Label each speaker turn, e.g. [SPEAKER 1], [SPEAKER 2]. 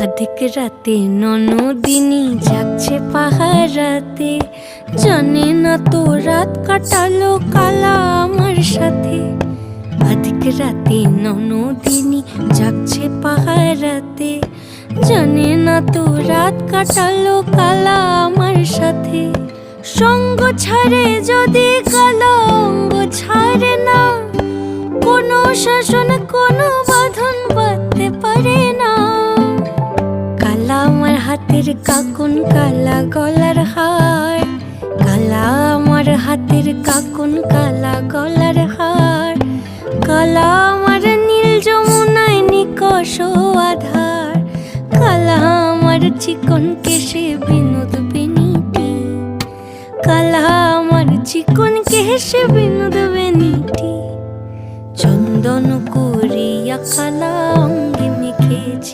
[SPEAKER 1] अधिक राते ননদিনী জাগছে পাহারাতে, জানে না তো রাত কাটালো কালা আমার সাথে। अधिक রাতে ননদিনী জাগছে পাহারাতে, জানে না তো রাত কাটালো কালা আমার সাথে। সঙ্গ ছাড়ে যদি কালা অঙ্গ ছাড়ে না, কোনো শাসন কোনো বাঁধন বাঁধতে পারে না। কালা আমার হাতের কাকুন কালা গলার হার, কালা আমার হাতের কাকুন কালা গলার হার, কালা আমার নীল যমুনায় নিকষ আধার, কালা আমার চিকন কেশে বিনোদ বেনিটি, কালা আমার চিকন কেশে বিনোদ বেনিটি। চন্দন করিয়া কালা অঙ্গে মেখেছি